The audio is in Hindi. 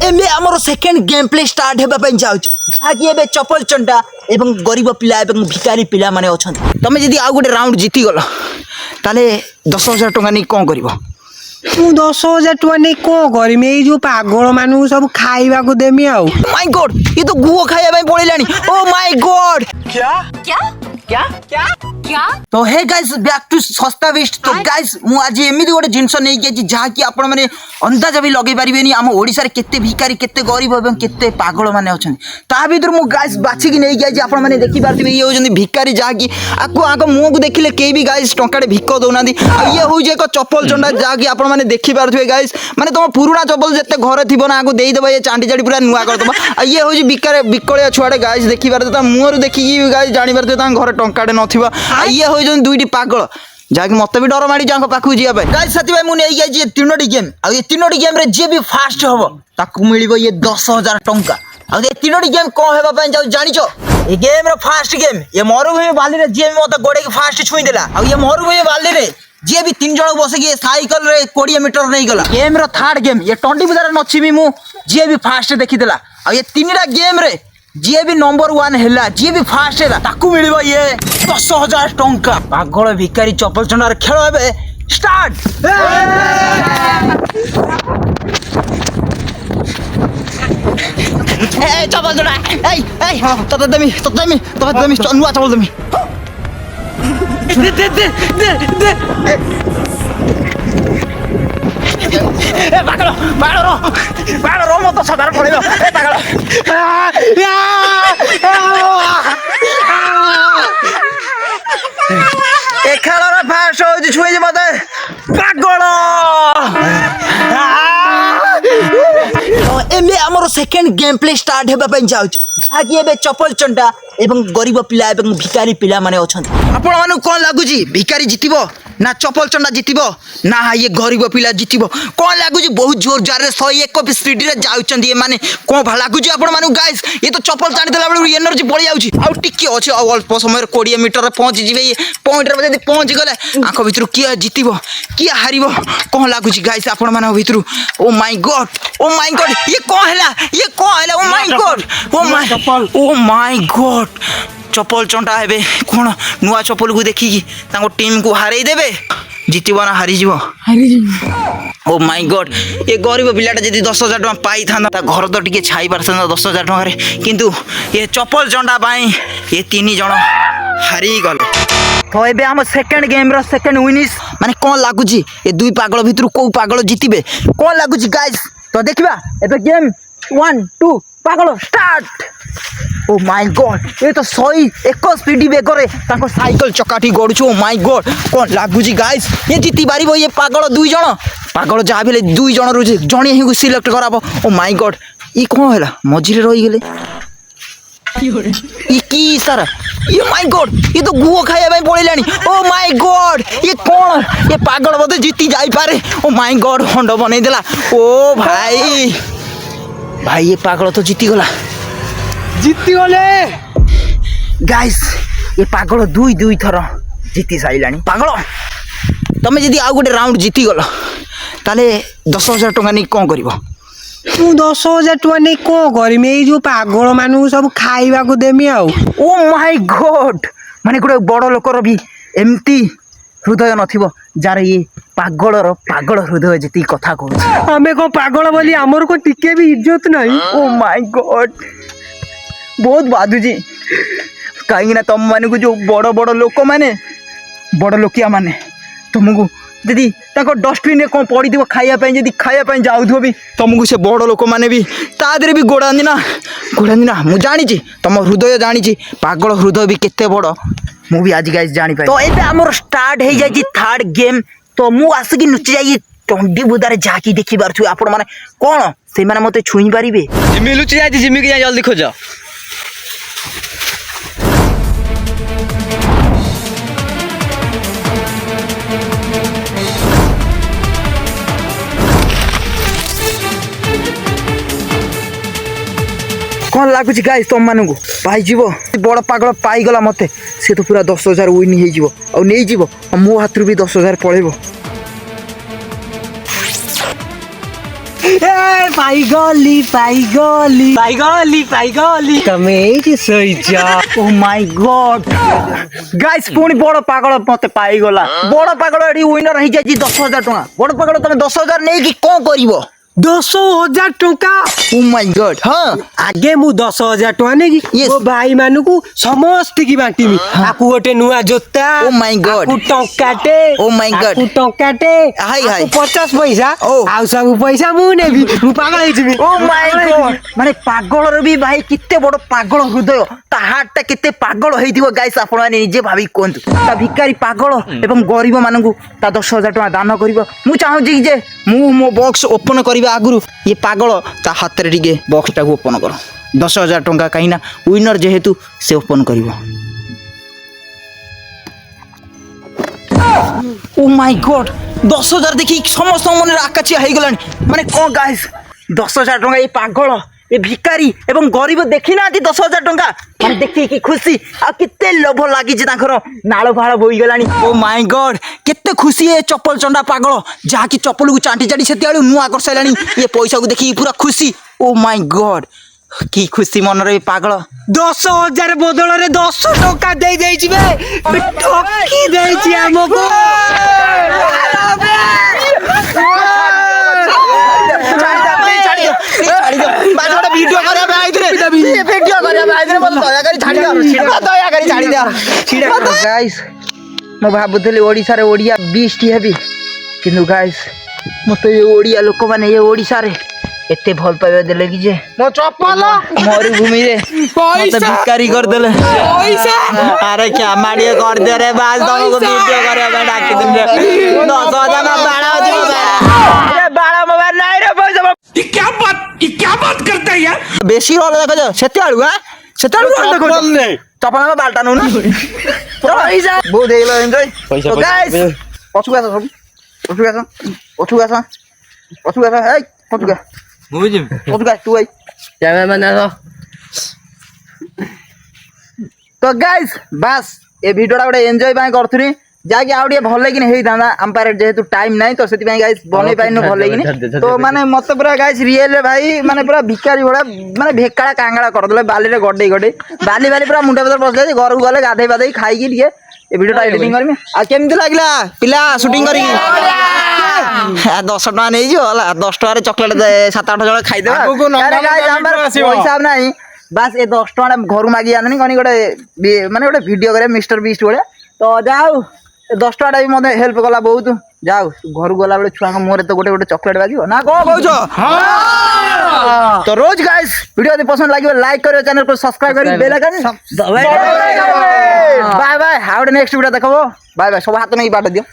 एमे हमर सेकंड गेम प्ले स्टार्ट हेबा पई जाउछ ताकि एबे चपल चंडा एवं गरीब पिला एवं भिखारी पिला माने अछन तमे जदी आ गुटे राउंड जीती गलो ताले 10,000 टका नै कोन करबो तू 10,000 टका नै को करमी ए जो पागल मानु सब खाइबा को देमी आउ माय गॉड ये तो गुओ खाया पई पड़िलानी ओ माय गॉड क्या क्या क्या क्या क्या तो हे गाइस बैक टू सस्ता वेस्ट तो गाइस मु आज एमिदी गोटे जिंस नै के जहा कि आपण माने अंदाज भी लगे परिबेनी हम ओडिसा रे केते भिखारी केते गरीब एवं केते पागल माने अछन ता भीतर मु गाइस बाछि कि नै के आपण माने देखि पारथिबे ये होजन भिखारी जहा कि आको आको मुंह को देखिले के भी गाइस टंकाडे भिक्क दोनादी आ ये हो जे एक चप्पल चंडा जहा कि आपण माने देखि पारथिबे गाइस माने तुम पुराना चप्पल जते घरे थिबो ना आको देई देबा ये चांडी चांडी पूरा नुवा कर दबा आ ये हो जे भिखारी बिकळिया छुआडे गाइस देखि पारथे ता मुंह देखि कि गाइस जानि पारथे ता घरे टंकाडे नथिबा आ ये हो जन दुईटी पागल जाकि मत भी डर माड़ी जांको पाखु जिया भाई गाइस साथी भाई मु नै गई जे तीनोटी गेम आ ये तीनोटी गेम रे जे भी फास्ट हबो ताकू मिलिबो ये 10,000 टंका आ ये तीनोटी गेम को हेबा पई जाउ जानिचो ए गेम रे फास्ट गेम ये मरुभूमि बाली रे जे मत गोडे के फास्ट छुई देला आ ये मरुभूमि बाली रे जे भी तीन जण बसे के साइकिल रे 20 मीटर नै गला गेम रो थर्ड गेम ये टंडी बुदार नछिमी मु जे भी फास्ट देखि देला आ ये तीनटा गेम रे जे भी नंबर 1 हैला जे भी फास्ट हैला ताकू मिलिबो ये 10,000 टंका पागल भिखारी चप्पल चंडार खेल हेबे स्टार्ट ए चप्पल चंडा ए तत दमी नुआ चप्पल दमी दे ए पागल रो मत साधारण पड़ेगा ए पागल ए खेलर फास्ट हो छुई मते पागल एमे हमर सेकंड गेम प्ले स्टार्ट हेबा पई जाउछ ताकि एबे चपल चंडा एवं गरीब पिला एवं भिखारी पिला माने अछन आपण मानु कोन लागुजी भिखारी जितिबो ना चपल चंडा जितिबो ना ये गरीब पिला जितिबो कोन लागुजी बहुत जोर जार रे 101 स्पीड रे जाउचंदी ए माने कोन भला लागुजी आपण मानु गाइस ये तो चपल चाणी देला बेलु एनर्जी पड़ी जाउची आ टिके अछि अल्प समय रे 20 मीटर रे पहुंच जिवे ये पॉइंट रे जदी पहुंच गले आंख भितरु किया जितिबो किया हारिबो कोन लागुजी गाइस आपण माने भितरु ओ माय गॉड ये कोन हैला ओ माय गॉड चप्पल चंटा हेबे कोन नुआ चप्पल को देखि तांको टीम को हारै देबे जितिबो ना हारि जिवो ओ माय गॉड ये गरीब पिलाटा जदी 10,000 टका पाई थाना ता घर तो टिके छाई परसना 10,000 टका रे किंतु ये चप्पल चंटा पाई ये तीन जण हारि गले तो एबे हम सेकंड गेम रो सेकंड विनिस माने कोन लागुजी ये दुई पागल भितरु को पागल जितिबे कोन लागुजी गाइस तो देखिबा एबे गेम 1 2 पागल स्टार्ट ओ माय गॉड ये तो 101 स्पीड बेगरे ताको साइकिल चकाठी गडुछु ओ माय गॉड कोन लागुजी गाइस ये जीती बारिबो ये पागल दुई जण पागल जा भेले दुई जण रु जणी ही सिलेक्ट कराबो ओ माय गॉड ई कोन हैला मझिरे रही गेले ई की सर ये माय गॉड ये तो गुओ खाया भाई पड़िलानी ओ माय गॉड ये कोन ये पागल बोते जीती जाई पारे ओ माय गॉड हंड बनै देला ओ भाई ये पागल तो जीती गला गाइस ये पागल दुई थर जीती साइलानी पागल तमे जदी आ गुटे राउंड जीती गलो ताले 10,000 टका नै कोन करबो तू 10,000 टका नै को करमी ए जो पागल मानु सब खाइबा को देमी आउ ओ माय गॉड माने गुटे बड़ लोकर भी एम्ति हृदय नथिबो जार ये पागल हृदय जति कथा कहू हमें को पागल बोली हमर को टिके भी इज्जत नहीं ओ माय गॉड बहुत बाधुजी कहीं ना तुम माने को जो बड़ लोक माने बड़ लोकिया माने तुमको दीदी ताको डस्टबिन रे कोन पड़ी दिबो खाया पई जदी खाया पई जाउथो भी तुमको से बड़ लोक माने भी तादरे भी गोड़ांदी ना मु जानि छी तुम हृदय जानि छी पागल हृदय भी केते बड़ मु भी आज गाइस जानि पाई तो एबे हमर स्टार्ट हे जाई छी थर्ड गेम तो मु आसकी नुचि जाई टंडी बुदारे जाकी देखि बारछु आपण माने कोन से माने मते छुई पारिबे जिमी लुचि जाई जिमी के जल्दी खोज कौन लगुच गाइस तुम मानू पाई बड़ पागल पाईगला मत से तो पूरा 10,000 विन हो नहीं मो हाथ भी 10,000 पड़ेब ପାଇଗଲି ତମେ ଏଇଠି ଶୋଇଛ। ଓ ମାଇ ଗଡ୍ ଗାଇସ୍ ପୁଣି ବଡ ପାଗଳ ମତେ ପାଇଗଲା। ବଡ ପାଗଳ ଏଠି ୱିନର ହେଇଯାଇଛି 10,000 ଟଙ୍କା। ବଡ ପାଗଳ ତମେ 10,000 ନେଇକି କଣ କରିବ? 10,000 ଟଙ୍କା। ଓ ମାଇ ଗଡ୍ ହଁ ଆଗେ ମୁଁ 10,000 ଟଙ୍କା ନେଇକି Yes. ମୋ ଭାଇ ମାନଙ୍କୁ ସମସ୍ତିକି ବାଣ୍ଟିମି। ଆକୁ ଗୋଟେ ନୂଆ ଜୋତା, Oh my God. ଆକୁ ଟଙ୍କାଟେ, Oh my God. ଆକୁ ଟଙ୍କାଟେ, ହାଇ, ହାଇ। ଆକୁ 50 ପଇସା, Oh. ଆଉ ସବୁ ପଇସା ମୁଁ ନେବି। ମୁଁ ପାଗଳ ହେଇଯିବି। ଓ ମାଇ ଗଡ୍ ମାନେ ପାଗଳର ବି ଭାଇ କେତେ ବଡ ପାଗଳ ହୃଦୟ, ତା ହାର୍ଟ ଟା କେତେ ପାଗଳ ହେଇଥିବ ଗାଇସ୍ ଆପଣ ମାନେ ନିଜେ ଭାବି କୁହନ୍ତୁ। ତା ଭିକାରୀ ପାଗଳ ଏବଂ ଗରିବ ମାନଙ୍କୁ ତା 10,000 ଟଙ୍କା ଦାନ କରିବ। ମୁଁ ଚାହୁଁଛି କି ଯେ ମୁଁ ମୋ ବକ୍ସ ଓପନ କରିବା ଆଗରୁ ଇଏ ପାଗଳ ତା ହାତରେ ଟିକେ ବକ୍ସ ଟାକୁ ଓପନ କର 10,000 ଟଙ୍କା, କାହିଁକି ନା ୱିନର ଯେହେତୁ ସେ ଓପନ କରିବ। ଓ ମାଇ ଗଡ୍ 10,000 ଦେଖି ସମସ୍ତଙ୍କ ମନରେ ଆକାଶିଆ ହେଇଗଲାଣି। ମାନେ କଣ ଗାଇସ୍ 10,000 ଟଙ୍କା ଏ ପାଗଳ ଏ ଭିକାରୀ ଏବଂ ଗରିବ ଦେଖି ନାହାନ୍ତି 10,000 ଟଙ୍କା ମାନେ ଦେଖିକି ଖୁସି ଆଉ କେତେ ଲୋଭ ଲାଗିଛି ତାଙ୍କର ନାଳ ଫାଳ ବୋହିଗଲାଣି। ଓ ମାଇ ଗଡ୍ କେତେ ଖୁସି ଏ ଚପଲ ଚଣ୍ଡା ପାଗଳ ଯାହାକି ଚପଲକୁ ଚାଟି ଚାଟି ସେତେବେଳୁ ନୂଆ କରିସାରିଲାଣି। ଏ ପଇସାକୁ ଦେଖିକି ପୁରା ଖୁସି। ଓ ମାଇ ଗଡ୍ କି ଖୁସି ମନରେ ଏ ପାଗଳ। 10,000 ବଦଳରେ 10 ଟଙ୍କା ଦେଇ ଦେଇଛି ବେ। ଠକି ଦେଇଛି ଆମକୁ। ମୁଁ ଭାବୁଥିଲି ଓଡ଼ିଶାରେ ଓଡ଼ିଆ ବିଷ୍ଟି ହେବି, କିନ୍ତୁ ଗାଇସ୍ ମତେ ଏ ଓଡ଼ିଆ ଲୋକମାନେ ଏ ଓଡ଼ିଶାରେ ଏତେ ଭଲ ପାଇବା ଦେଲେ କି ଯେ ମୋ ଚପଲ ମରୁଭୂମିରେ ମତେ ଭିକାରୀ କରିଦେଲେ। ଆରେ କ୍ଷମା ଟିକେ କରିଦେ ରେ ବାସ୍, ତମକୁ ଭିଡିଓ କରିବା ପାଇଁ ଡାକିଥିଲି ରେ। 10,000 ନା ବାଳ ଅଛି ମୋ ପାଖରେ। ଏ ବାଳ ମୋ ପାଖରେ ନାହିଁ ରେ ପଇସା। क्या बात करता है यार। ବେଶୀ ରୋଲ ଦେଖାଯାଉ ସେତେବେଳୁ ସେତେବେଳୁ ଚପଲ ବାଲଟା ନଉନା ପଇସା ବହୁତ ହେଇଗଲା ଏନ୍ଜୟ। ପଛକୁ ଆସ ସବୁ ପଛକୁ ଆସ ପଛକୁ ଆସ ପଛକୁ ଆସ ହେଇ ପଛକୁ ଆ ପଛକୁ ଆ ତୁ ଭାଇ। ତ ଗାଇସ୍ ବାସ୍ ଏ ଭିଡ଼ିଓଟା ଗୋଟେ ଏନ୍ଜୟ ପାଇଁ କରୁଥିଲି, ଯାହାକି ଆଉ ଟିକେ ଭଲ ଲାଗିନି ହେଇଥାନ୍ତା। ଆମ ପାଖରେ ଯେହେତୁ ଟାଇମ୍ ନାହିଁ ତ ସେଥିପାଇଁ ଗାଇସ୍ ବନେଇ ପାରିନୁ ଭଲ ଲାଗିନି। ତ ମାନେ ମତେ ପୁରା ଗାଇସ୍ ରିଏଲରେ ଭାଇ ମାନେ ପୁରା ଭିକାରୀ ଭଳିଆ ମାନେ ଭେକାଳା କାଙ୍ଗାଳା କରିଦେଲେ ବାଲିରେ ଗଡେଇ ଗଡେଇ ବାଲି ପୁରା ମୁଣ୍ଡ ଭିତରେ ପଶିଯାଇଛି। ଘରକୁ ଗଲେ ଗାଧେଇ ପାଧେଇ ଖାଇକି ଟିକେ ଏ ଭିଡ଼ିଓଟା ଏଡିଟିଂ କରିବି। ଆଉ କେମିତି ଲାଗିଲା ପିଲା ସୁଟିଂ କରିକି? 10 ଟଙ୍କା ନେଇଯିବ ହେଲା, 10 ଟଙ୍କାରେ ଚକୋଲେଟ 7-8 ଜଣ ଖାଇଦେବା। ପଇସା ନାହିଁ ବାସ୍ ଏ 10 ଟଙ୍କା ଘରୁ ମାଗି ଆଣିନି କନି ଗୋଟେ ମାନେ ଗୋଟେ ଭିଡ଼ିଓ କରିବା ମିଷ୍ଟର ବିଷ୍ଟ ଭଳିଆ। ତ ଯାହା ହଉ 10 ଟଙ୍କାଟା ବି ମତେ ହେଲ୍ପ କଲା ବହୁତ। ଯାଉ ଘରକୁ ଗଲାବେଳେ ଛୁଆଙ୍କ ମୁହଁରେ ତ ଗୋଟେ ଗୋଟେ ଚକୋଲେଟ ବାଜିବ ନା କଣ କହୁଛ? ତ ରୋଜ ଗାଇସ୍ ଭିଡ଼ିଓ ଯଦି ପସନ୍ଦ ଲାଗିବ ଲାଇକ୍ କରିବ, ଚ୍ୟାନେଲକୁ ସବସ୍କ୍ରାଇବ କରି ବେଲ ଆଇକନ୍ ବାଏ ବାଏ। ଆଉ ଗୋଟେ ନେକ୍ସଟ ଭିଡ଼ିଓ ଦେଖବ। Bye bye. ସବୁ ହାତ ନେଇକି ବାଟ ଦିଅ।